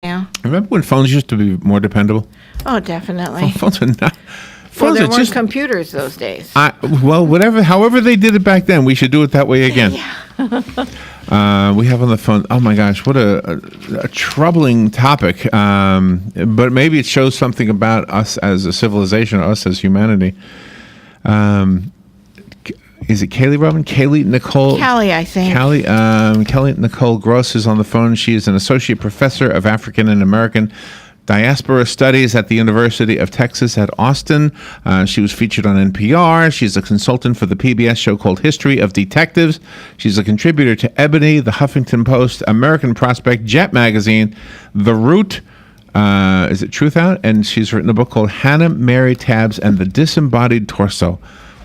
Yeah. Remember when phones used to be more dependable? Oh, definitely. Phones are not. Well, Phones there are weren't just computers those days. however they did it back then, we should do it that way again. Yeah. We have on the phone. Oh my gosh, what a troubling topic. But maybe it shows something about us as a civilization, us as humanity. Is it Kaylee Robin? Kaylee Nicole? Callie, I think. Kelly Nicole Gross is on the phone. She is an associate professor of African and American Diaspora Studies at the University of Texas at Austin. She was featured on NPR. She's a consultant for the PBS show called History of Detectives. She's a contributor to Ebony, The Huffington Post, American Prospect, Jet Magazine, The Root, is it Truth Out? And she's written a book called Hannah Mary Tabbs and the Disembodied Torso.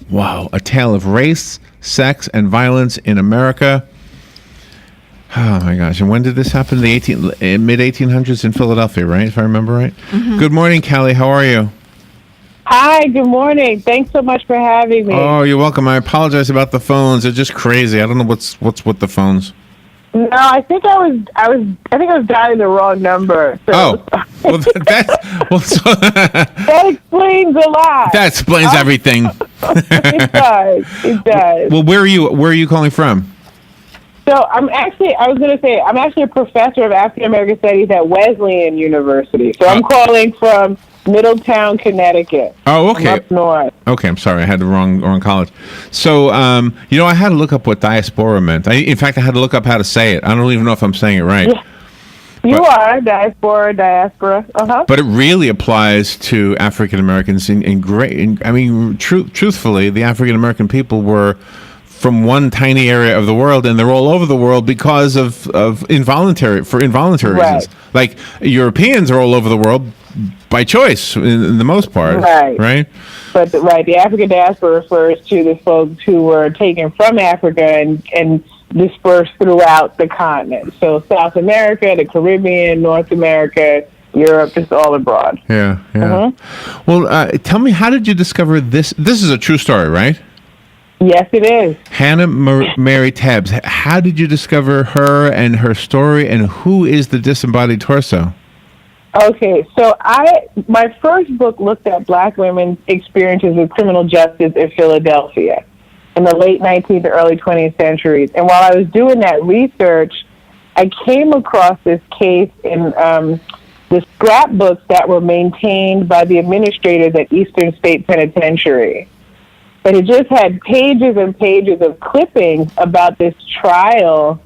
Wow, a tale of race, sex, and violence in America. Oh my gosh! And when did this happen? The mid 1800s in Philadelphia, right? If I remember right. Mm-hmm. Good morning, Callie. How are you? Hi. Good morning. Thanks so much for having me. Oh, you're welcome. I apologize about the phones. They're just crazy. I don't know what's with the phones. No, I think I was dialing the wrong number. So. Oh, well, that explains a lot. That explains everything. It does. It does. Well, where are you calling from? So I'm actually a professor of African American Studies at Wesleyan University. So I'm calling from Middletown, Connecticut. Oh, okay. I'm up north. Okay, I'm sorry. I had the wrong college. So, I had to look up what diaspora meant. In fact, I had to look up how to say it. I don't even know if I'm saying it right. Yeah. You are diaspora. Uh-huh. But it really applies to African Americans truthfully, the African American people were from one tiny area of the world, and they're all over the world because of involuntary reasons. Like Europeans are all over the world by choice, in the most part. Right. But the African diaspora refers to the folks who were taken from Africa and dispersed throughout the continent. So South America, the Caribbean, North America, Europe, just all abroad. Yeah. Mm-hmm. Well, tell me, how did you discover this? This is a true story, right? Yes, it is. Hannah Mary Tabbs. How did you discover her and her story, and who is the disembodied torso? Okay, so my first book looked at Black women's experiences with criminal justice in Philadelphia in the late 19th to early 20th centuries. And while I was doing that research, I came across this case in the scrapbooks that were maintained by the administrators at Eastern State Penitentiary. And it just had pages and pages of clippings about this trial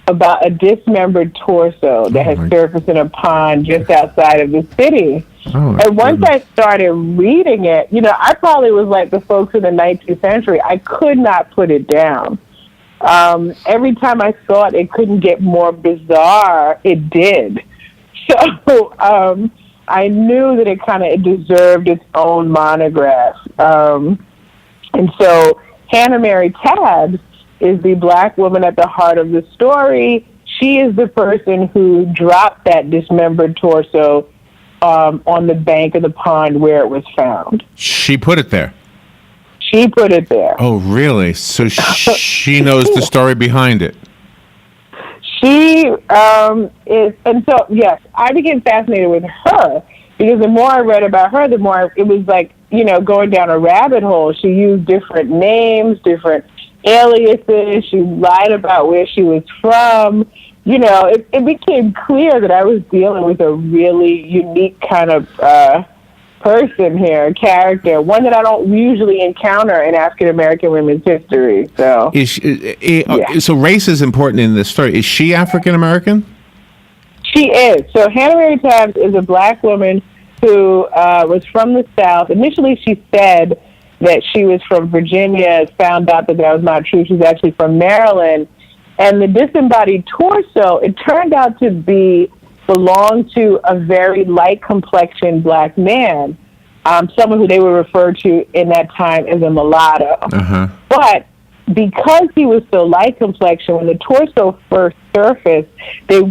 about a dismembered torso that had surfaced in a pond just outside of the city. And once I started reading it, I probably was like the folks in the 19th century. I could not put it down. Every time I saw it, it couldn't get more bizarre. It did. So I knew that it deserved its own monograph. And so Hannah Mary Tabbs is the Black woman at the heart of the story. She is the person who dropped that dismembered torso on the bank of the pond where it was found. She put it there? She put it there. Oh, really? So she knows the story behind it? She is, and so, yes, I became fascinated with her because the more I read about her, the more it was like, going down a rabbit hole. She used different names, different aliases. She lied about where she was from. It became clear that I was dealing with a really unique kind of person here, a character, one that I don't usually encounter in African American women's history. So, so race is important in this story. Is she African American? She is. So Hannah Mary Tabbs is a Black woman who was from the South. Initially, she said that she was from Virginia. Found out that was not true. She's actually from Maryland. And the disembodied torso, it turned out to belong to a very light complexioned Black man, someone who they would refer to in that time as a mulatto. Uh-huh. But because he was so light complexion, when the torso first surfaced, they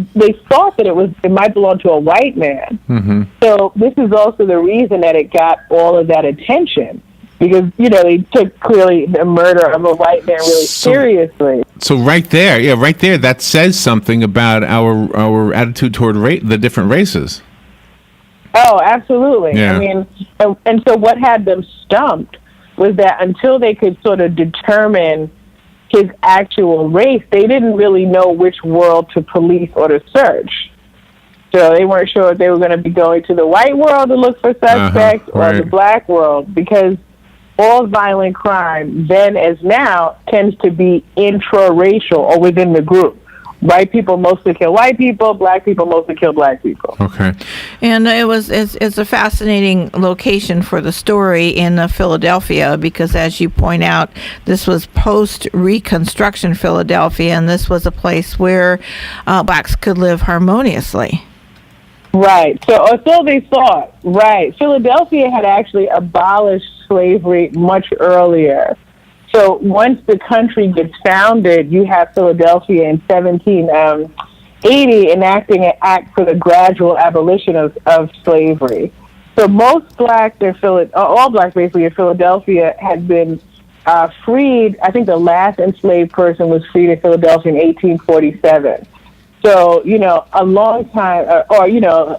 thought that it might belong to a white man. Mm-hmm. So this is also the reason that it got all of that attention. because, they took clearly the murder of a white man really seriously. So right there, that says something about our attitude toward the different races. Oh, absolutely. Yeah. I mean, and so what had them stumped was that until they could sort of determine his actual race, they didn't really know which world to police or to search. So they weren't sure if they were going to be going to the white world to look for suspects or the black world, because all violent crime, then as now, tends to be intra-racial or within the group. White people mostly kill white people. Black people mostly kill black people. Okay. And it's a fascinating location for the story in Philadelphia, because as you point out, this was post-Reconstruction Philadelphia, and this was a place where blacks could live harmoniously. Right. So they thought. Right. Philadelphia had actually abolished slavery much earlier. So once the country gets founded, you have Philadelphia in 1780 enacting an act for the gradual abolition of slavery. So most blacks all blacks basically in Philadelphia had been freed. I think the last enslaved person was freed in Philadelphia in 1847. So, a long time, or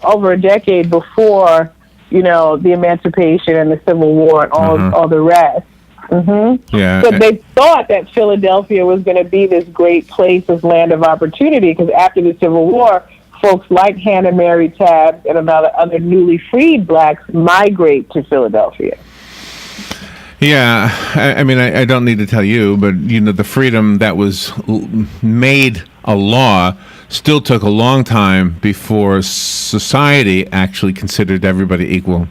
over a decade before, the Emancipation and the Civil War and all the rest. Mm-hmm. Yeah. So they thought that Philadelphia was going to be this great place, this land of opportunity, because after the Civil War, folks like Hannah Mary Tabb and other newly freed blacks migrate to Philadelphia. Yeah, I mean, I don't need to tell you, but, the freedom that was made a law still took a long time before society actually considered everybody equal.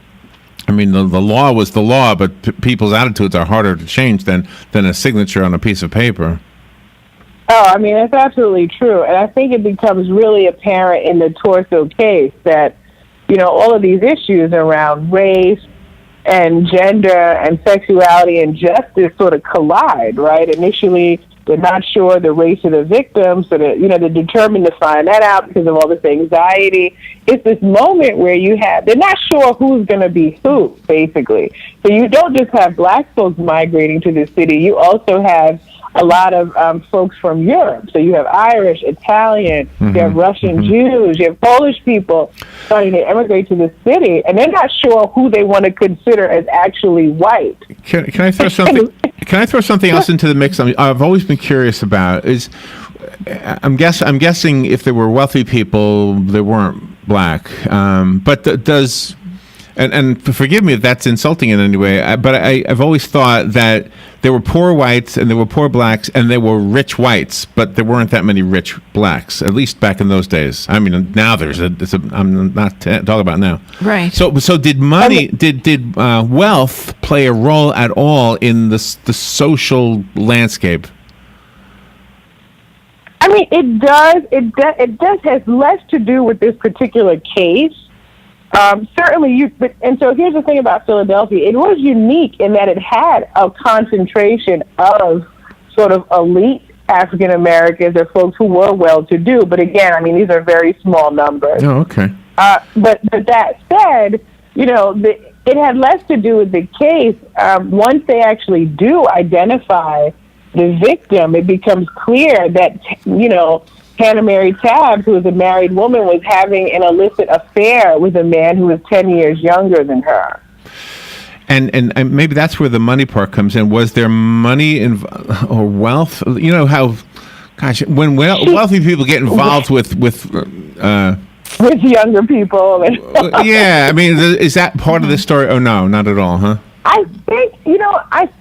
I mean, the law was the law, but people's attitudes are harder to change than a signature on a piece of paper. Oh, I mean, that's absolutely true. And I think it becomes really apparent in the Torso case that, all of these issues around race and gender and sexuality and justice sort of collide, right? Initially, they're not sure the race of the victim, so that, they're determined to find that out because of all this anxiety. It's this moment where they're not sure who's going to be who, basically. So you don't just have black folks migrating to the city, you also have a lot of folks from Europe. So you have Irish, Italian, you have Russian Jews, you have Polish people starting to emigrate to the city, and they're not sure who they want to consider as actually white. Can I throw something? Can I throw something else into the mix? I've always been curious about I'm guessing if there were wealthy people, they weren't black. But does and forgive me if that's insulting in any way, but I've always thought that there were poor whites and there were poor blacks and there were rich whites, but there weren't that many rich blacks, at least back in those days. I mean, now I'm not talking about now. Right. So did money, did wealth play a role at all in the social landscape? I mean, it does. It does has less to do with this particular case. Certainly, and so here's the thing about Philadelphia. It was unique in that it had a concentration of sort of elite African Americans or folks who were well-to-do. But again, I mean, these are very small numbers. Oh, okay. But that said, it had less to do with the case. Once they actually do identify the victim, it becomes clear that, Hannah Mary Tabb, who was a married woman, was having an illicit affair with a man who was 10 years younger than her. And maybe that's where the money part comes in. Was there money or wealth? You know how, gosh, when wealthy people get involved with younger people. Yeah, I mean, is that part of the story? Oh, no, not at all, huh? I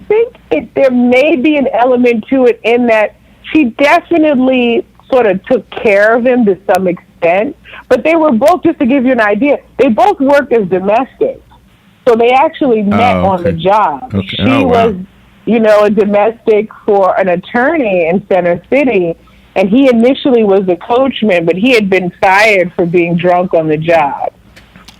think there may be an element to it in that she definitely sort of took care of him to some extent, but they were both, just to give you an idea, they both worked as domestics. So they actually met on the job. Okay. She was, a domestic for an attorney in Center City, and he initially was the coachman, but he had been fired for being drunk on the job.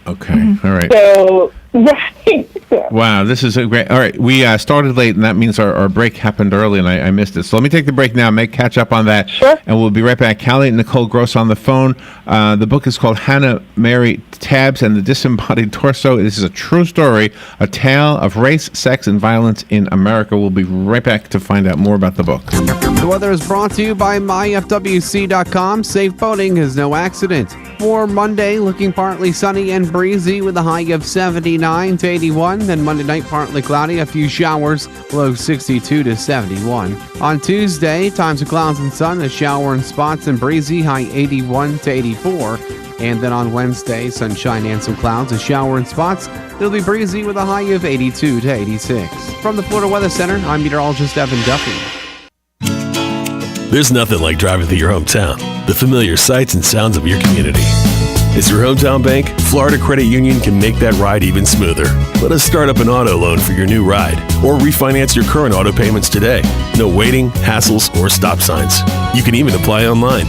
Okay, all right. So, right. Wow, this is a great. All right, we started late, and that means our break happened early, and I missed it. So let me take the break now, catch up on that, sure. And we'll be right back. Callie and Nicole Gross on the phone. The book is called Hannah Mary Tabs and the Disembodied Torso. This is a true story, a tale of race, sex, and violence in America. We'll be right back to find out more about the book. The weather is brought to you by myfwc.com. Safe boating is no accident. For Monday, looking partly sunny and breezy with a high of 79 to 81. Then Monday night, partly cloudy, a few showers, low 62 to 71. On Tuesday, times of clouds and sun, a shower in spots and breezy, high 81 to 84. And then on Wednesday, sunshine and some clouds, a shower in spots. It'll be breezy with a high of 82 to 86. From the Florida Weather Center, I'm meteorologist Evan Duffy. There's nothing like driving through your hometown, the familiar sights and sounds of your community. As your hometown bank, Florida Credit Union can make that ride even smoother. Let us start up an auto loan for your new ride or refinance your current auto payments today. No waiting, hassles, or stop signs. You can even apply online.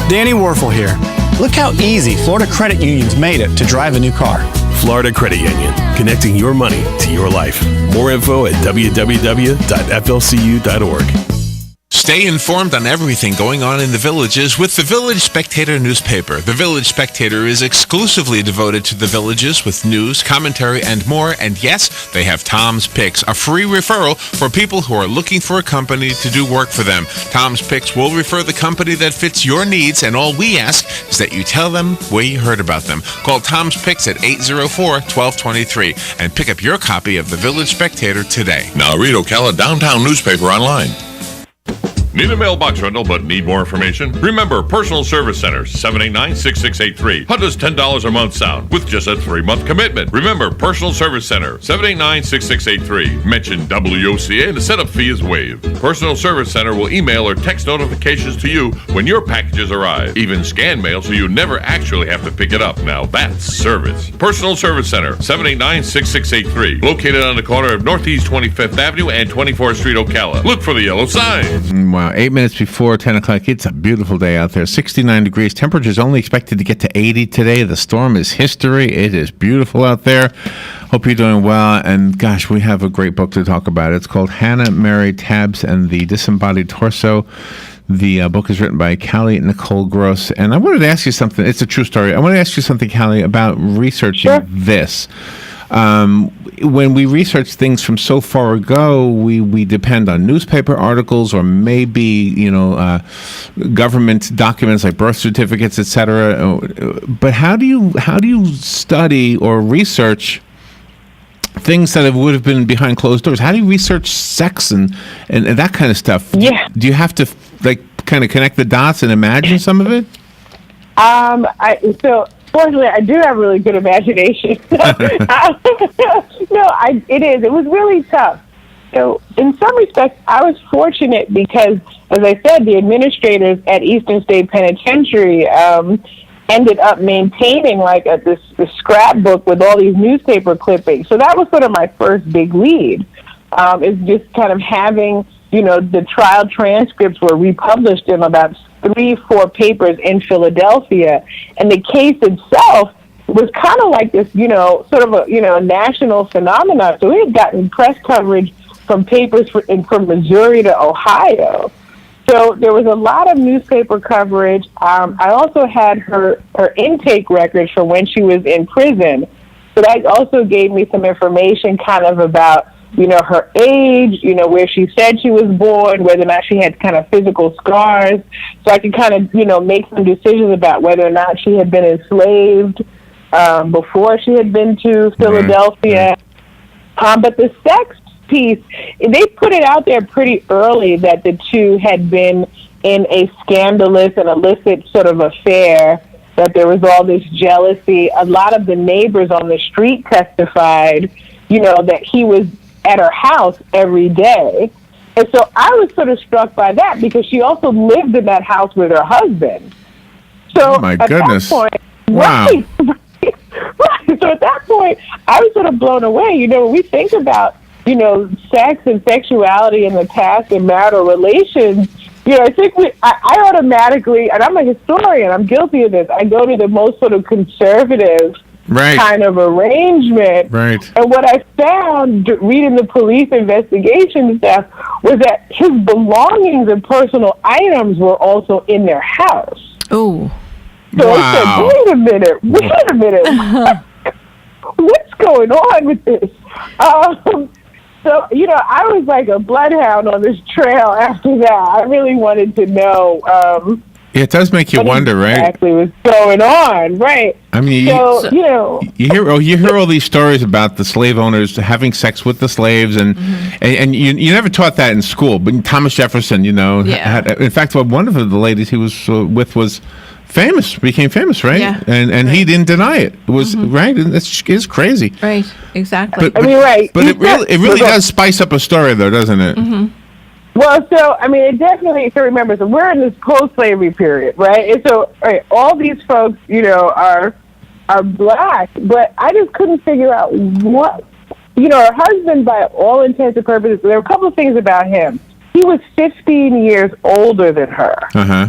Danny Warfel here. Look how easy Florida Credit Union's made it to drive a new car. Florida Credit Union, connecting your money to your life. More info at www.flcu.org. Stay informed on everything going on in the Villages with the Village Spectator newspaper. The Village Spectator is exclusively devoted to the Villages with news, commentary, and more. And yes, they have Tom's Picks, a free referral for people who are looking for a company to do work for them. Tom's Picks will refer the company that fits your needs, and all we ask is that you tell them where you heard about them. Call Tom's Picks at 804-1223 and pick up your copy of the Village Spectator today. Now read Ocala Downtown newspaper online. Need a mailbox rental but need more information? Remember, Personal Service Center, 789-6683. How does $10 a month sound with just a 3-month commitment? Remember, Personal Service Center, 789-6683. Mention WOCA and the setup fee is waived. Personal Service Center will email or text notifications to you when your packages arrive. Even scan mail so you never actually have to pick it up. Now that's service. Personal Service Center, 789-6683. Located on the corner of Northeast 25th Avenue and 24th Street, Ocala. Look for the yellow sign. Wow, 8 minutes before 10 o'clock. It's a beautiful day out there. 69 degrees. Temperature is only expected to get to 80 today. The storm is history. It is beautiful out there. Hope you're doing well. And gosh, we have a great book to talk about. It's called Hannah Mary Tabbs and the Disembodied Torso. The book is written by Nicole Gross. And I wanted to ask you something. It's a true story. I want to ask you something, Callie, about researching this. When we research things from so far ago, we depend on newspaper articles or maybe government documents like birth certificates, etc. But how do you study or research things that would have been behind closed doors? How do you research sex and that kind of stuff? Yeah. Do you have to kind of connect the dots and imagine some of it? Fortunately, I do have a really good imagination. It was really tough. So in some respects, I was fortunate because, as I said, the administrators at Eastern State Penitentiary ended up maintaining this scrapbook with all these newspaper clippings. So that was sort of my first big lead, is just kind of having, the trial transcripts were republished in about 3-4 papers in Philadelphia, and the case itself was kind of like this, sort of a national phenomenon. So we had gotten press coverage from papers from Missouri to Ohio. So there was a lot of newspaper coverage. I also had her intake records from when she was in prison. So that also gave me some information kind of about her age, where she said she was born, whether or not she had kind of physical scars. So I could kind of, make some decisions about whether or not she had been enslaved before she had been to Philadelphia. But the sex piece, they put it out there pretty early that the two had been in a scandalous and illicit sort of affair, that there was all this jealousy. A lot of the neighbors on the street testified, that he was at her house every day. And so I was sort of struck by that because she also lived in that house with her husband. So oh my goodness. That point, wow. Right. So at that point, I was sort of blown away. When we think about, sex and sexuality in the past and marital relations, I think I automatically, and I'm a historian, I'm guilty of this, I go to the most sort of conservative kind of arrangement. Right. And what I found reading the police investigation stuff was that his belongings and personal items were also in their house. Oh. So Wow. I said, wait a minute. What's going on with this? So, I was like a bloodhound on this trail after that. I really wanted to know It does make you wonder, right? exactly what's going on, right? I mean, you hear all these stories about the slave owners having sex with the slaves, and you never taught that in school. But Thomas Jefferson, had, in fact, one of the ladies he was with was became famous, right? Yeah. And he didn't deny it. It was right, and it's crazy. Right, exactly. Right. But it really does spice up a story, though, doesn't it? Well, so, it definitely, so remember, so we're in this post-slavery period, right? And so, all these folks, are black, but I just couldn't figure out what, her husband, by all intents and purposes, there were a couple of things about him. He was 15 years older than her. Uh-huh.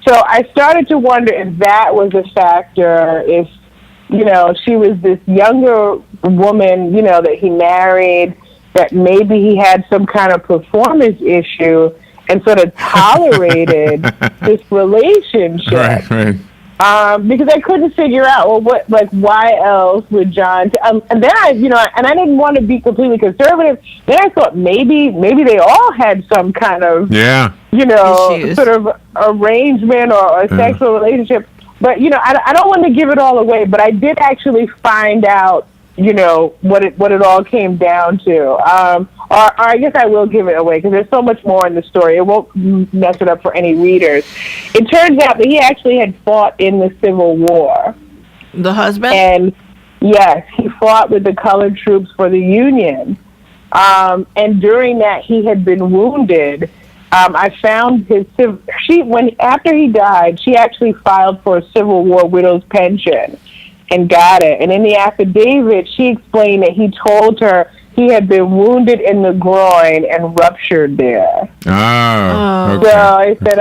So I started to wonder if that was a factor, if, she was this younger woman, that he married, that maybe he had some kind of performance issue and sort of tolerated this relationship. Right. Because I couldn't figure out, why else would John? And then I didn't want to be completely conservative. Then I thought maybe they all had some kind of, issues. sort of arrangement or a sexual relationship. But I don't want to give it all away. But I did actually find out, what it all came down to. Or I guess I will give it away because there's so much more in the story. It won't mess it up for any readers. It turns out that he actually had fought in the Civil War. The husband? And yes, he fought with the colored troops for the Union. And during that, he had been wounded. I found after he died, she actually filed for a Civil War widow's pension and got it. And in the affidavit, she explained that he told her he had been wounded in the groin and ruptured there. Oh, okay. So I said,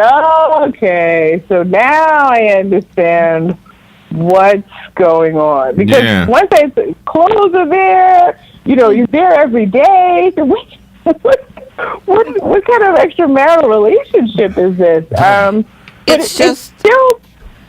okay. So now I understand what's going on. Because once I said, clothes are there, you're there every day. So what kind of extramarital relationship is this? It's still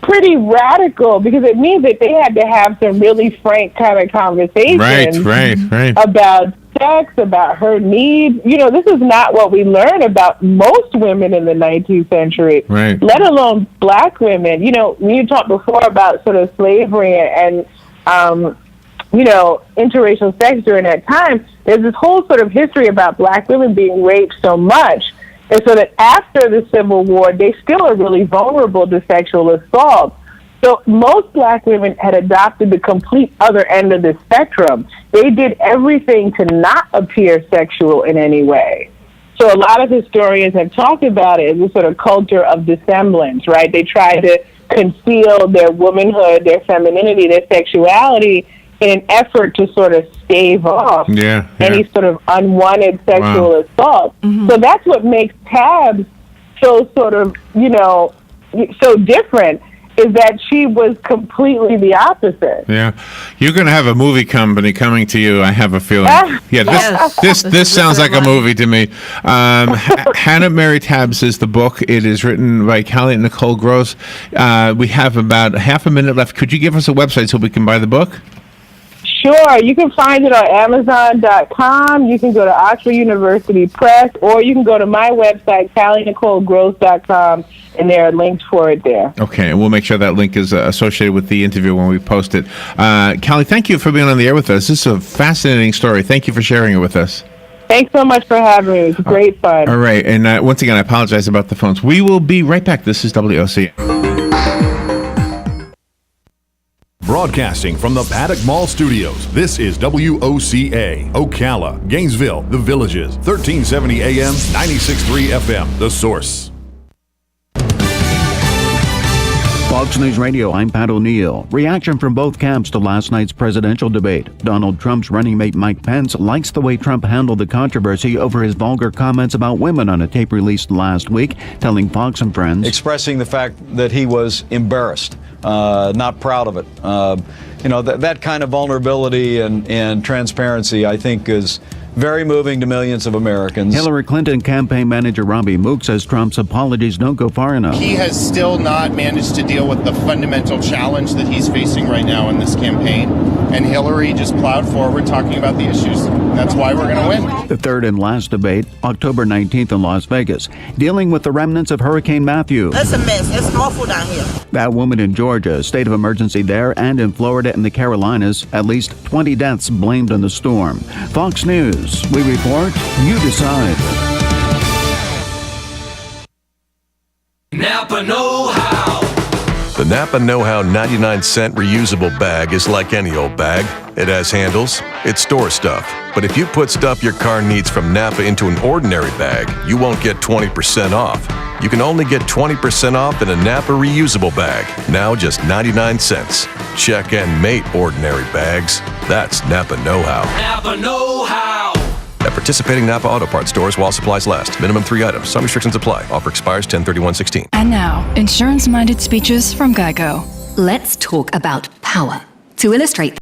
pretty radical because it means that they had to have some really frank kind of conversations right. about sex, about her needs. This is not what we learn about most women in the 19th century, right, let alone black women. When you talked before about sort of slavery and interracial sex during that time, there's this whole sort of history about black women being raped so much. And so that after the Civil War, they still are really vulnerable to sexual assault. So most black women had adopted the complete other end of the spectrum. They did everything to not appear sexual in any way. So a lot of historians have talked about it as a sort of culture of dissemblance, right? They try to conceal their womanhood, their femininity, their sexuality in an effort to sort of stave off any sort of unwanted sexual assault. So that's what makes Tabs so sort of, so different, is that she was completely the opposite. Yeah. You're going to have a movie company coming to you, I have a feeling. This sounds like a movie to me. Hannah Mary Tabbs is the book. It is written by Callie and Nicole Gross. We have about half a minute left. Could you give us a website so we can buy the book? Sure. You can find it on Amazon.com. You can go to Oxford University Press, or you can go to my website, CallieNicoleGross.com, and there are links for it there. Okay, and we'll make sure that link is associated with the interview when we post it. Callie, thank you for being on the air with us. This is a fascinating story. Thank you for sharing it with us. Thanks so much for having me. It was great fun. All right, and once again, I apologize about the phones. We will be right back. This is WOC. Broadcasting from the Paddock Mall Studios, this is WOCA, Ocala, Gainesville, The Villages, 1370 AM, 96.3 FM, The Source. Fox News Radio, I'm Pat O'Neill. Reaction from both camps to last night's presidential debate. Donald Trump's running mate Mike Pence likes the way Trump handled the controversy over his vulgar comments about women on a tape released last week, telling Fox and Friends, expressing the fact that he was embarrassed, not proud of it. That kind of vulnerability and transparency, I think, is very moving to millions of Americans. Hillary Clinton campaign manager Robbie Mook says Trump's apologies don't go far enough. He has still not managed to deal with the fundamental challenge that he's facing right now in this campaign. And Hillary just plowed forward talking about the issues. That's why we're going to win. The third and last debate, October 19th in Las Vegas, dealing with the remnants of Hurricane Matthew. That's a mess. It's awful down here. That woman in Georgia, state of emergency there, and in Florida and the Carolinas, at least 20 deaths blamed on the storm. Fox News, we report, you decide. Napa Know-How. The Napa Know-How 99-cent reusable bag is like any old bag. It has handles, it stores stuff. But if you put stuff your car needs from Napa into an ordinary bag, you won't get 20% off. You can only get 20% off in a Napa reusable bag, now just 99 cents. Check and mate ordinary bags. That's Napa Know-How. Napa Know-How. At participating Napa Auto Parts stores while supplies last. Minimum 3 items. Some restrictions apply. Offer expires 10/31/16. And now, insurance-minded speeches from Geico. Let's talk about power. To illustrate